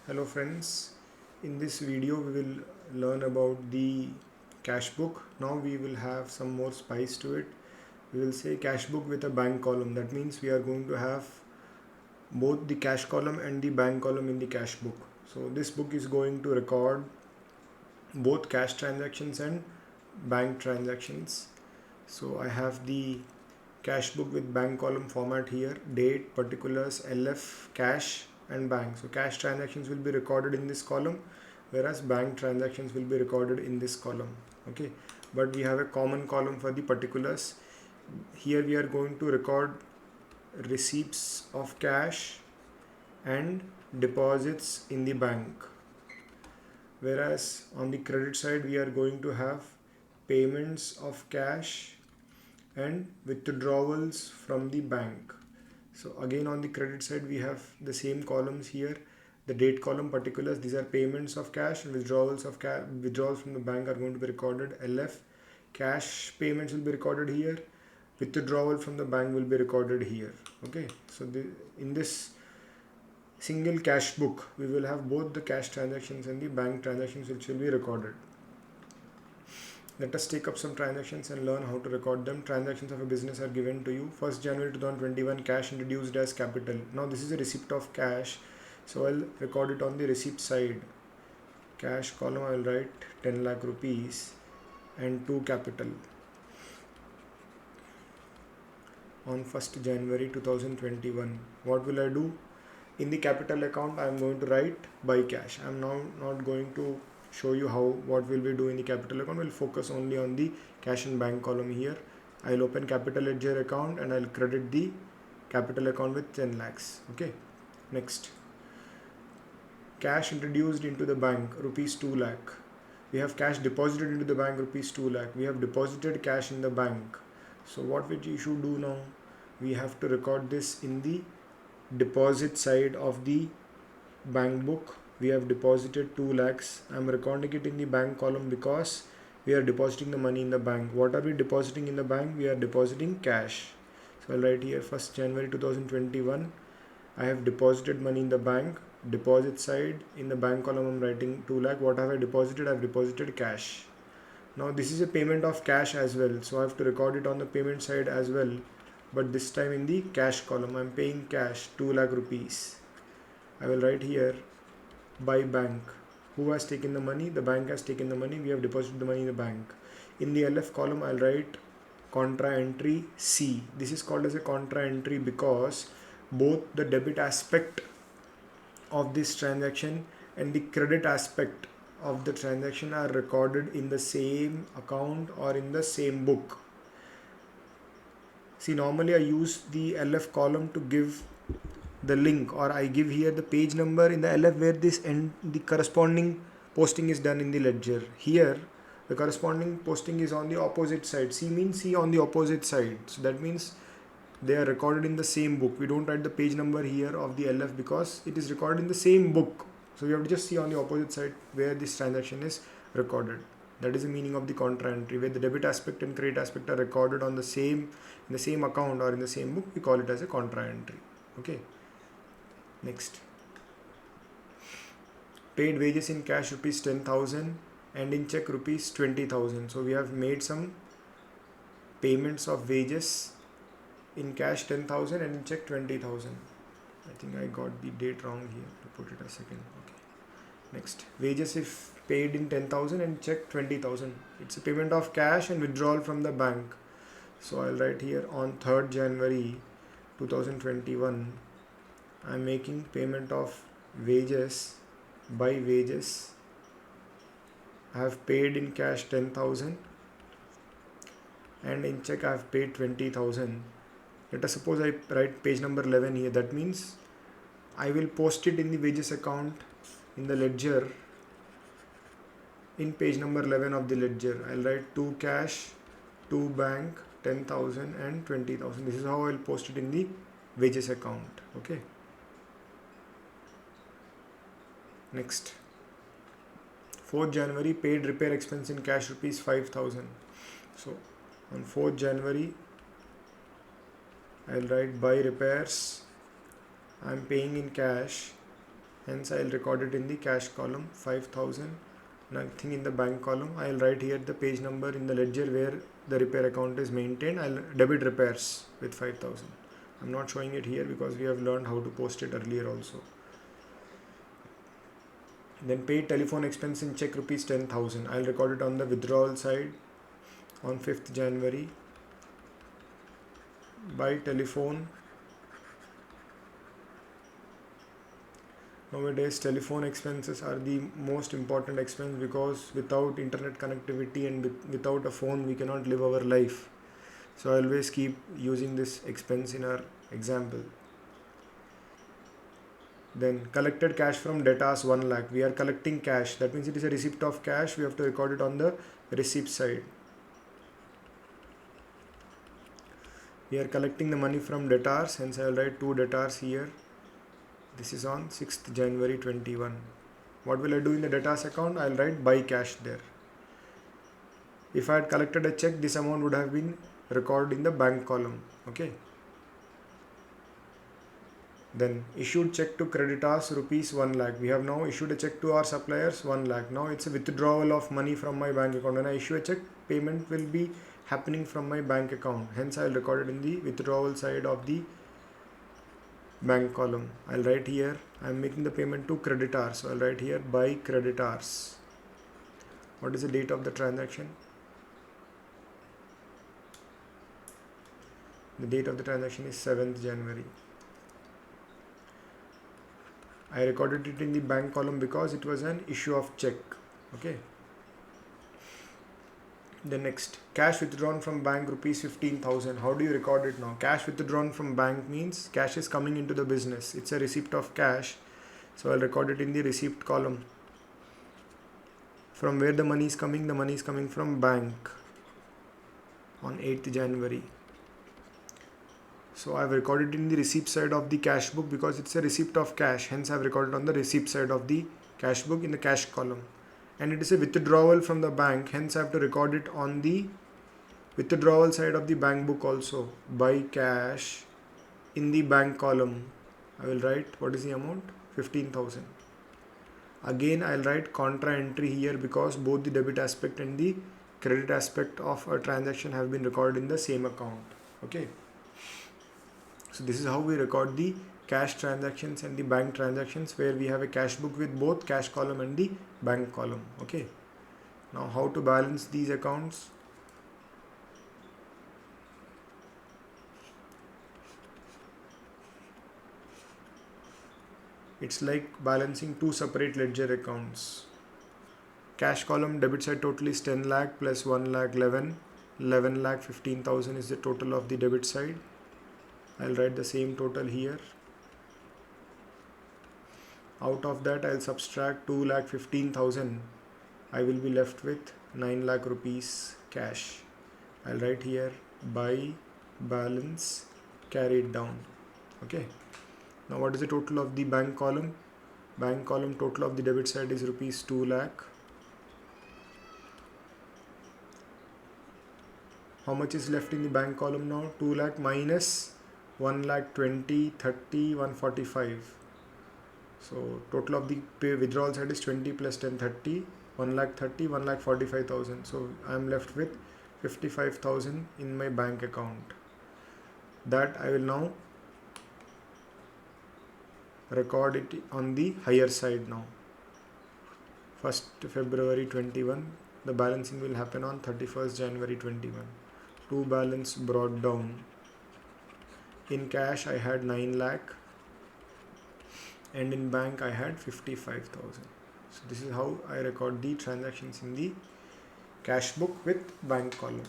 Hello friends, in this video we will learn about the cash book. Now we will have some more spice to it. We will say cash book with a bank column. That means we are going to have both the cash column and the bank column in the cash book. So this book is going to record both cash transactions and bank transactions. So I have the cash book with bank column format here, date, particulars, LF, cash and bank. So cash transactions will be recorded in this column, whereas bank transactions will be recorded in this column. Okay, but we have a common column for the particulars. Here we are going to record receipts of cash and deposits in the bank, whereas on the credit side we are going to have payments of cash and withdrawals from the bank. So again on the credit side we have the same columns here. The date column, particulars, these are payments of cash, and withdrawals from the bank are going to be recorded LF. Cash payments will be recorded here. Withdrawal from the bank will be recorded here. Okay, so in this single cash book we will have both the cash transactions and the bank transactions which will be recorded. Let us take up some transactions and learn how to record them. Transactions of a business are given to you. 1st January 2021, cash introduced as capital. Now this is a receipt of cash, so I'll record it on the receipt side. Cash column I will write 10 lakh rupees and to capital. On 1st January 2021, what will I do? In the capital account I am going to write by cash. I am now not going to show you what will we do in the capital account. We'll focus only on the cash and bank column here. I'll open capital ledger account and I'll credit the capital account with 10 lakhs. Okay, next, cash introduced into the bank rupees 2 lakh. We have cash deposited into the bank rupees 2 lakh. We have deposited cash in the bank. So what we should do now? We have to record this in the deposit side of the bank book. We have deposited 2 lakhs. I am recording it in the bank column because we are depositing the money in the bank. What are we depositing in the bank? We are depositing cash. So I'll write here 1st January 2021. I have deposited money in the bank. Deposit side in the bank column I am writing 2 lakh. What have I deposited? I have deposited cash. Now this is a payment of cash as well. So I have to record it on the payment side as well. But this time in the cash column I am paying cash 2 lakh rupees. I will write here by bank. Who has taken the money? The bank has taken the money. We have deposited the money in the bank. In the LF column I'll write contra entry C. This is called as a contra entry because both the debit aspect of this transaction and the credit aspect of the transaction are recorded in the same account or in the same book. See, normally I use the LF column to give the link, or I give here the page number in the LF where this and the corresponding posting is done in the ledger. Here the corresponding posting is on the opposite side. C means C on the opposite side. So that means they are recorded in the same book. We don't write the page number here of the LF because it is recorded in the same book. So you have to just see on the opposite side where this transaction is recorded. That is the meaning of the contra entry, where the debit aspect and credit aspect are recorded on the same in the same account or in the same book. We call it as a contra entry. Okay. Next, paid wages in cash rupees 10,000 and in check rupees 20,000. So we have made some payments of wages in cash 10,000 and in check 20,000. I think I got the date wrong here to put it a second. Okay. Next, wages if paid in 10,000 and check 20,000. It's a payment of cash and withdrawal from the bank. So I'll write here on 3rd January 2021. I am making payment of wages by wages. I have paid in cash 10,000 and in check I have paid 20,000. Let us suppose I write page number 11 here. That means I will post it in the wages account in the ledger in page number 11 of the ledger. I'll write to cash, to bank, 10,000 and 20,000. This is how I'll post it in the wages account. Okay. Next, 4th January, paid repair expense in cash rupees 5,000. So on 4th January I'll write buy repairs. I'm paying in cash hence I'll record it in the cash column. 5,000, nothing in the bank column. I'll write here the page number in the ledger where the repair account is maintained. I'll debit repairs with 5,000. I'm not showing it here because we have learned how to post it earlier also. Then paid telephone expense in check rupees 10,000. I'll record it on the withdrawal side on 5th January. By telephone. Nowadays telephone expenses are the most important expense because without internet connectivity and without a phone we cannot live our life. So I always keep using this expense in our example. Then collected cash from debtors 1 lakh. We are collecting cash. That means it is a receipt of cash. We have to record it on the receipt side. We are collecting the money from debtors. Hence I will write 2 debtors here. This is on 6th January 21. What will I do in the debtors account? I will write buy cash there. If I had collected a check, this amount would have been recorded in the bank column. Okay. Then issued check to creditors rupees 1 lakh. We have now issued a check to our suppliers 1 lakh. Now it's a withdrawal of money from my bank account. When I issue a check, payment will be happening from my bank account. Hence I will record it in the withdrawal side of the bank column. I'll write here I am making the payment to creditors. So I'll write here by creditors. What is the date of the transaction? The date of the transaction is 7th January. I recorded it in the bank column because it was an issue of check. Okay. The next, cash withdrawn from bank rupees 15,000. How do you record it now? Cash withdrawn from bank means cash is coming into the business. It's a receipt of cash. So I'll record it in the receipt column. From where the money is coming? The money is coming from bank on 8th January. So I've recorded in the receipt side of the cash book because it's a receipt of cash. Hence I've recorded on the receipt side of the cash book in the cash column. And it is a withdrawal from the bank. Hence I have to record it on the withdrawal side of the bank book also. Buy cash in the bank column. I will write what is the amount? 15,000. Again I'll write contra entry here because both the debit aspect and the credit aspect of a transaction have been recorded in the same account. Okay. So this is how we record the cash transactions and the bank transactions, where we have a cash book with both cash column and the bank column. Okay. Now how to balance these accounts? It's like balancing two separate ledger accounts. Cash column debit side total is 10 lakh plus 1 lakh 11. 11 lakh 15,000 is the total of the debit side. I'll write the same total here. Out of that I'll subtract 2 lakh 15,000. I will be left with 9 lakh rupees cash. I'll write here by balance carried down. Okay. Now what is the total of the bank column? Bank column total of the debit side is rupees 2 lakh. How much is left in the bank column now? 2 lakh minus 1 lakh 20, 30, 145. So total of the withdrawal side is 20 plus 10, 30, 1 lakh 30, 1 lakh 45,000. So I am left with 55,000 in my bank account. That I will now record it on the higher side now. 1st February 21. The balancing will happen on 31st January 21. To balance brought down. In cash I had 9 lakh and in bank I had 55,000. So this is how I record the transactions in the cash book with bank column.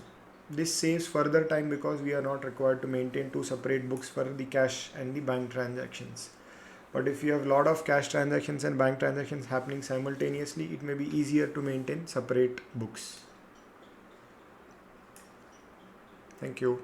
This saves further time because we are not required to maintain two separate books for the cash and the bank transactions. But if you have a lot of cash transactions and bank transactions happening simultaneously, it may be easier to maintain separate books. Thank you.